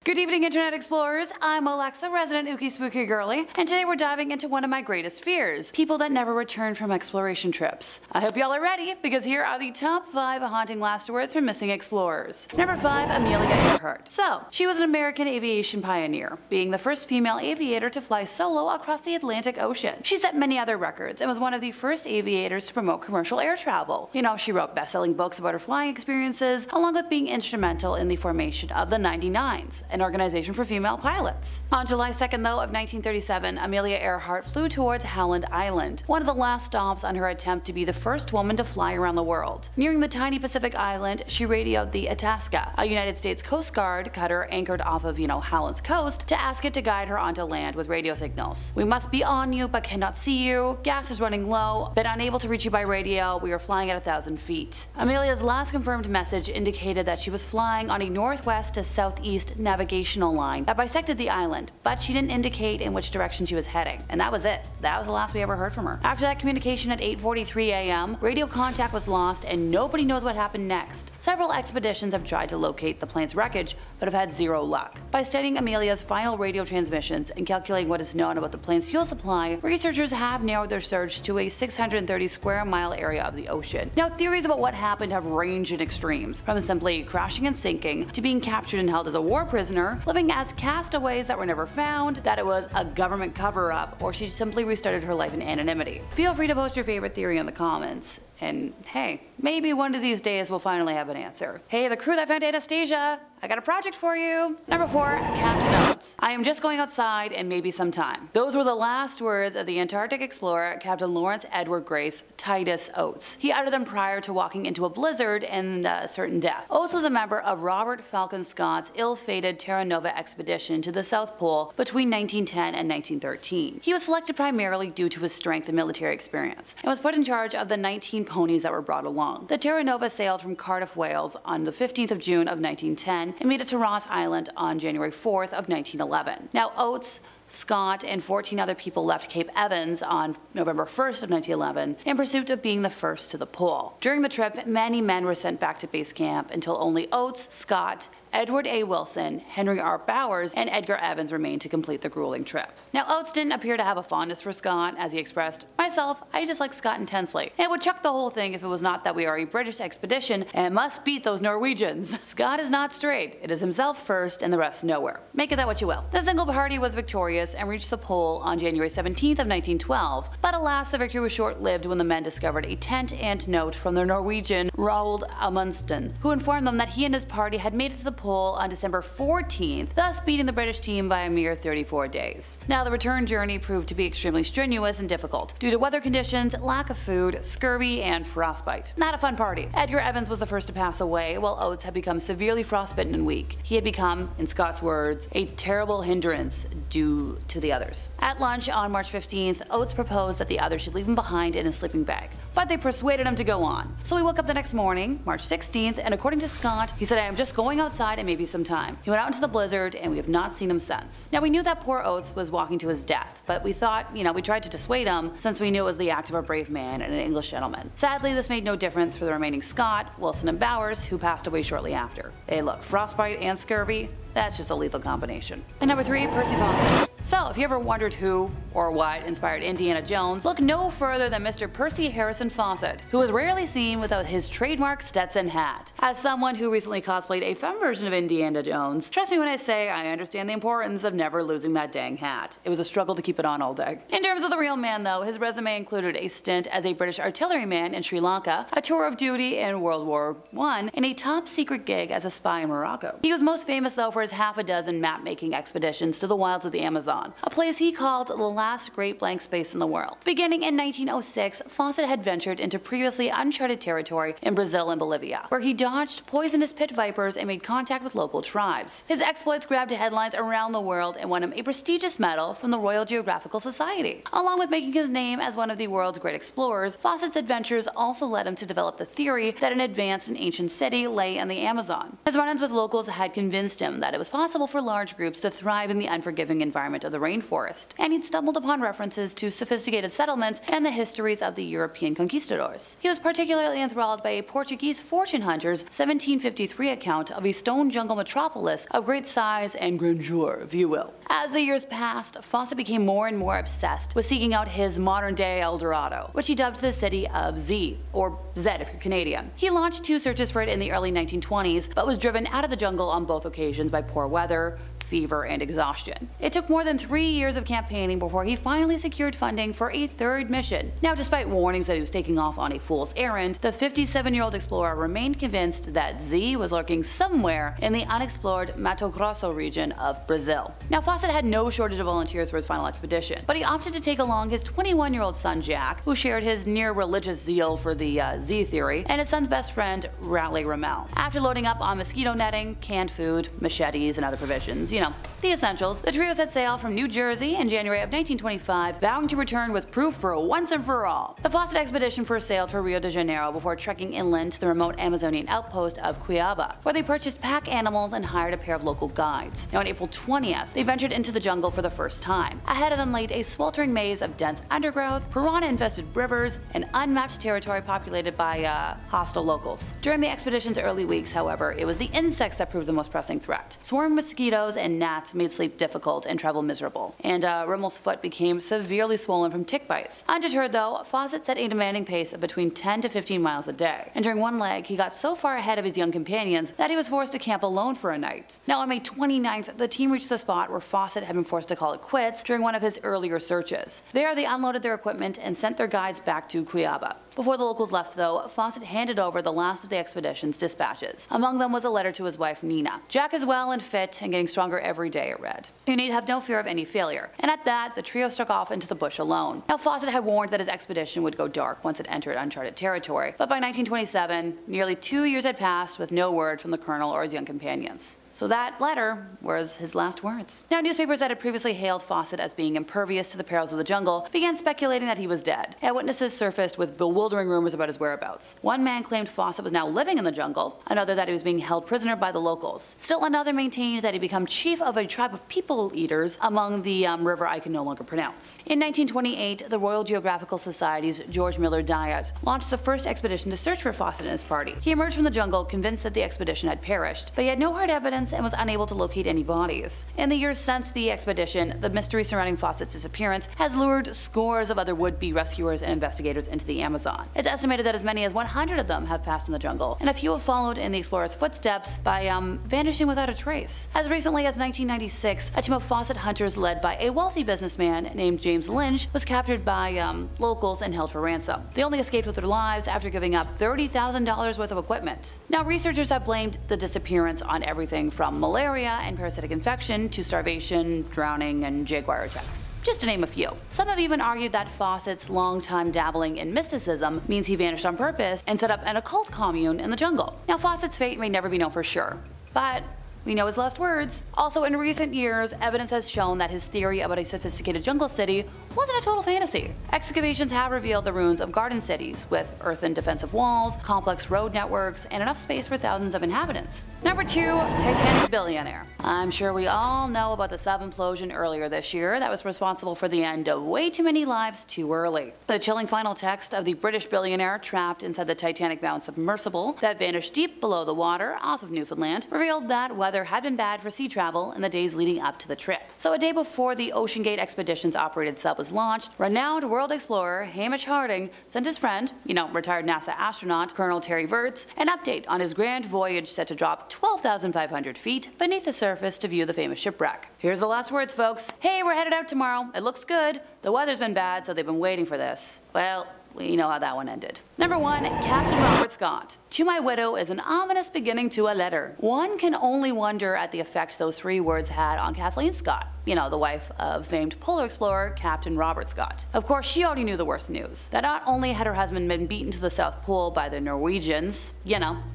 Good evening, Internet Explorers. I'm Alexa, resident Ookie Spooky Girly, and today we're diving into one of my greatest fears, people that never return from exploration trips. I hope y'all are ready, because here are the top 5 haunting last words from missing explorers. Number 5, Amelia Earhart. So, she was an American aviation pioneer, being the first female aviator to fly solo across the Atlantic Ocean. She set many other records and was one of the first aviators to promote commercial air travel. You know, she wrote best-selling books about her flying experiences, along with being instrumental in the formation of the 99s, an organization for female pilots. On July 2nd, though, of 1937, Amelia Earhart flew towards Howland Island, one of the last stops on her attempt to be the first woman to fly around the world. Nearing the tiny Pacific island, she radioed the Itasca, a United States Coast Guard cutter anchored off of, Howland's coast, to ask it to guide her onto land with radio signals. "We must be on you but cannot see you. Gas is running low. Been unable to reach you by radio. We are flying at 1,000 feet. Amelia's last confirmed message indicated that she was flying on a northwest to southeast navigational line that bisected the island, but she didn't indicate in which direction she was heading. And that was it. That was the last we ever heard from her. After that communication at 8:43 a.m., radio contact was lost and nobody knows what happened next. Several expeditions have tried to locate the plane's wreckage, but have had zero luck. By studying Amelia's final radio transmissions and calculating what is known about the plane's fuel supply, researchers have narrowed their search to a 630 square mile area of the ocean. Now, theories about what happened have ranged in extremes, from simply crashing and sinking, to being captured and held as a war prisoner, living as castaways that were never found, that it was a government cover-up, or she simply restarted her life in anonymity. Feel free to post your favorite theory in the comments. And hey, maybe one of these days we'll finally have an answer. Hey, the crew that found Anastasia, I got a project for you. Number 4, Captain Oates. I am just going outside and maybe some time. Those were the last words of the Antarctic explorer, Captain Lawrence Edward Grace Titus Oates. He uttered them prior to walking into a blizzard and certain death. Oates was a member of Robert Falcon Scott's ill-fated Terra Nova expedition to the South Pole between 1910 and 1913. He was selected primarily due to his strength and military experience, and was put in charge of the 19 ponies that were brought along. The Terra Nova sailed from Cardiff, Wales on the 15th of June of 1910 and made it to Ross Island on January 4th of 1911. Now, Oates, Scott, and 14 other people left Cape Evans on November 1st of 1911 in pursuit of being the first to the pole. During the trip, many men were sent back to base camp until only Oates, Scott, Edward A. Wilson, Henry R. Bowers, and Edgar Evans remained to complete the grueling trip. Now, Oates didn't appear to have a fondness for Scott, as he expressed, "Myself, I dislike Scott intensely, and would chuck the whole thing if it was not that we are a British expedition and must beat those Norwegians. Scott is not straight. It is himself first and the rest nowhere. Make of that what you will." The single party was victorious and reached the pole on January 17th of 1912, but alas, the victory was short-lived when the men discovered a tent and note from the Norwegian Roald Amundsen, who informed them that he and his party had made it to the pole on December 14th, thus beating the British team by a mere 34 days. Now, the return journey proved to be extremely strenuous and difficult due to weather conditions, lack of food, scurvy, and frostbite. Not a fun party. Edgar Evans was the first to pass away, while Oates had become severely frostbitten and weak. He had become, in Scott's words, a terrible hindrance due to the others. At lunch on March 15th, Oates proposed that the others should leave him behind in a sleeping bag, but they persuaded him to go on. So he woke up the next morning, March 16th, and according to Scott, he said, "I am just going outside and maybe some time." He went out into the blizzard, and we have not seen him since. Now, we knew that poor Oates was walking to his death, but we thought, we tried to dissuade him, since we knew it was the act of a brave man and an English gentleman. Sadly, this made no difference for the remaining Scott, Wilson, and Bowers, who passed away shortly after. Hey look, frostbite and scurvy, that's just a lethal combination. And number 3, Percy Fawcett. So, if you ever wondered who or what inspired Indiana Jones, look no further than Mr. Percy Harrison Fawcett, who is rarely seen without his trademark Stetson hat. As someone who recently cosplayed a femme version of Indiana Jones, trust me when I say I understand the importance of never losing that dang hat. It was a struggle to keep it on all day. In terms of the real man though, his resume included a stint as a British artilleryman in Sri Lanka, a tour of duty in World War I, and a top secret gig as a spy in Morocco. He was most famous though for his half a dozen map-making expeditions to the wilds of the Amazon, a place he called the last great blank space in the world. Beginning in 1906, Fawcett had ventured into previously uncharted territory in Brazil and Bolivia, where he dodged poisonous pit vipers and made contact with local tribes. His exploits grabbed headlines around the world and won him a prestigious medal from the Royal Geographical Society. Along with making his name as one of the world's great explorers, Fawcett's adventures also led him to develop the theory that an advanced and ancient city lay in the Amazon. His run-ins with locals had convinced him that it was possible for large groups to thrive in the unforgiving environment of the rainforest, and he'd stumbled upon references to sophisticated settlements and the histories of the European conquistadors. He was particularly enthralled by a Portuguese fortune hunter's 1753 account of a stone jungle metropolis of great size and grandeur, if you will. As the years passed, Fawcett became more and more obsessed with seeking out his modern-day El Dorado, which he dubbed the city of Z, or Zed if you're Canadian. He launched 2 searches for it in the early 1920s, but was driven out of the jungle on both occasions by poor weather, fever, and exhaustion. It took more than 3 years of campaigning before he finally secured funding for a 3rd mission. Now, despite warnings that he was taking off on a fool's errand, the 57-year-old explorer remained convinced that Z was lurking somewhere in the unexplored Mato Grosso region of Brazil. Now, Fawcett had no shortage of volunteers for his final expedition, but he opted to take along his 21-year-old son Jack, who shared his near-religious zeal for the Z theory, and his son's best friend Raleigh Ramel. After loading up on mosquito netting, canned food, machetes, and other provisions, you know, the essentials, the trio set sail from New Jersey in January of 1925, vowing to return with proof for once and for all. The Fawcett expedition first sailed for Rio de Janeiro before trekking inland to the remote Amazonian outpost of Cuiabá, where they purchased pack animals and hired a pair of local guides. Now on April 20th, they ventured into the jungle for the first time. Ahead of them laid a sweltering maze of dense undergrowth, piranha-infested rivers, and unmapped territory populated by hostile locals. During the expedition's early weeks, however, it was the insects that proved the most pressing threat. Swarming mosquitoes and gnats made sleep difficult and travel miserable, and Rimmel's foot became severely swollen from tick bites. Undeterred though, Fawcett set a demanding pace of between 10 to 15 miles a day, and during one leg he got so far ahead of his young companions that he was forced to camp alone for a night. Now on May 29th, the team reached the spot where Fawcett had been forced to call it quits during one of his earlier searches. There they unloaded their equipment and sent their guides back to Cuiabá. Before the locals left though, Fawcett handed over the last of the expedition's dispatches. Among them was a letter to his wife Nina. Jack is well and fit and getting stronger every day, it read. You need have no fear of any failure. And at that, the trio struck off into the bush alone. Now Fawcett had warned that his expedition would go dark once it entered uncharted territory, but by 1927, nearly 2 years had passed with no word from the colonel or his young companions. So that letter was his last words. Now newspapers that had previously hailed Fawcett as being impervious to the perils of the jungle began speculating that he was dead, and witnesses surfaced with bewildering rumors about his whereabouts. One man claimed Fawcett was now living in the jungle, another that he was being held prisoner by the locals. Still another maintained that he became chief of a tribe of people eaters among the river I can no longer pronounce. In 1928, the Royal Geographical Society's George Miller Diet launched the first expedition to search for Fawcett and his party. He emerged from the jungle convinced that the expedition had perished, but he had no hard evidence and was unable to locate any bodies. In the years since the expedition, the mystery surrounding Fawcett's disappearance has lured scores of other would-be rescuers and investigators into the Amazon. It's estimated that as many as 100 of them have passed in the jungle, and a few have followed in the explorer's footsteps by vanishing without a trace. As recently as 1996, a team of Fawcett hunters led by a wealthy businessman named James Lynch was captured by locals and held for ransom. They only escaped with their lives after giving up $30,000 worth of equipment. Now researchers have blamed the disappearance on everything from malaria and parasitic infection to starvation, drowning, and jaguar attacks, just to name a few. Some have even argued that Fawcett's long-time dabbling in mysticism means he vanished on purpose and set up an occult commune in the jungle. Now Fawcett's fate may never be known for sure, but we know his last words. Also, in recent years, evidence has shown that his theory about a sophisticated jungle city wasn't a total fantasy. Excavations have revealed the ruins of garden cities, with earthen defensive walls, complex road networks, and enough space for thousands of inhabitants. Number 2. Titanic Billionaire. I'm sure we all know about the sub-implosion earlier this year that was responsible for the end of way too many lives too early. The chilling final text of the British billionaire trapped inside the Titanic-bound submersible that vanished deep below the water off of Newfoundland revealed that weather had been bad for sea travel in the days leading up to the trip. So a day before the OceanGate Expeditions operated sub was launched, renowned world explorer Hamish Harding sent his friend, retired NASA astronaut Colonel Terry Virts, an update on his grand voyage set to drop 12,500 feet beneath the surface to view the famous shipwreck. Here's the last words, folks. Hey, we're headed out tomorrow. It looks good. The weather's been bad, so they've been waiting for this. Well, we know how that one ended. Number 1. Captain Robert Scott. To my widow is an ominous beginning to a letter. One can only wonder at the effect those 3 words had on Kathleen Scott, the wife of famed polar explorer Captain Robert Scott. Of course, she already knew the worst news, that not only had her husband been beaten to the South Pole by the Norwegians,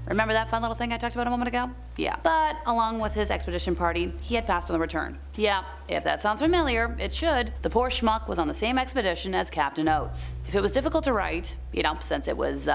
remember that fun little thing I talked about a moment ago? Yeah. But along with his expedition party, he had passed on the return. Yeah, if that sounds familiar, it should. The poor schmuck was on the same expedition as Captain Oates. If it was difficult to write, since it was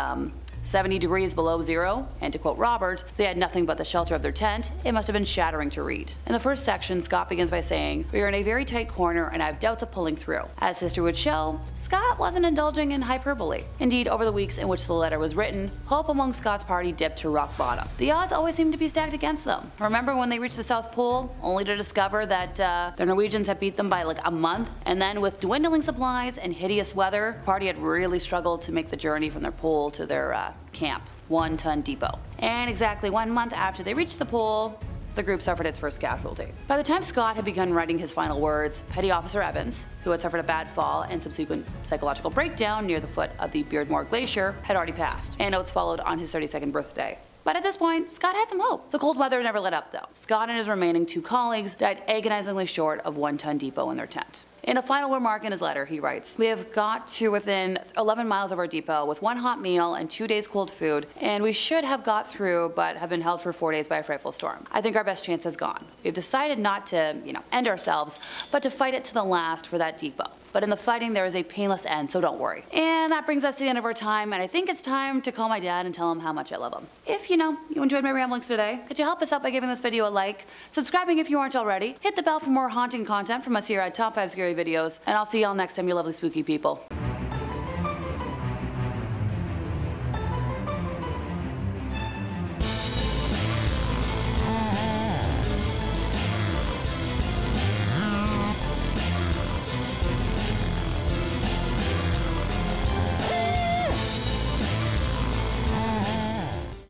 70 degrees below zero, and to quote Robert, they had nothing but the shelter of their tent. It must have been shattering to read. In the first section, Scott begins by saying, "We are in a very tight corner and I have doubts of pulling through." As history would show, Scott wasn't indulging in hyperbole. Indeed, over the weeks in which the letter was written, hope among Scott's party dipped to rock bottom. The odds always seemed to be stacked against them. Remember when they reached the South Pole, only to discover that the Norwegians had beat them by like a month? And then with dwindling supplies and hideous weather, the party had really struggled to make the journey from their pole to their camp, 1 Ton Depot. And exactly 1 month after they reached the pole, the group suffered its first casualty. By the time Scott had begun writing his final words, Petty Officer Evans, who had suffered a bad fall and subsequent psychological breakdown near the foot of the Beardmore Glacier, had already passed, and Oates followed on his 32nd birthday. But at this point, Scott had some hope. The cold weather never let up though. Scott and his remaining 2 colleagues died agonizingly short of 1 Ton Depot in their tent. In a final remark in his letter, he writes, "We have got to within 11 miles of our depot with 1 hot meal and 2 days cold food, and we should have got through but have been held for 4 days by a frightful storm. I think our best chance is gone. We've decided not to, end ourselves, but to fight it to the last for that depot. But in the fighting there is a painless end, so don't worry." And that brings us to the end of our time, and I think it's time to call my dad and tell him how much I love him. If you enjoyed my ramblings today, could you help us out by giving this video a like, subscribing if you aren't already, hit the bell for more haunting content from us here at Top 5 Scary Videos, and I'll see y'all next time, you lovely spooky people.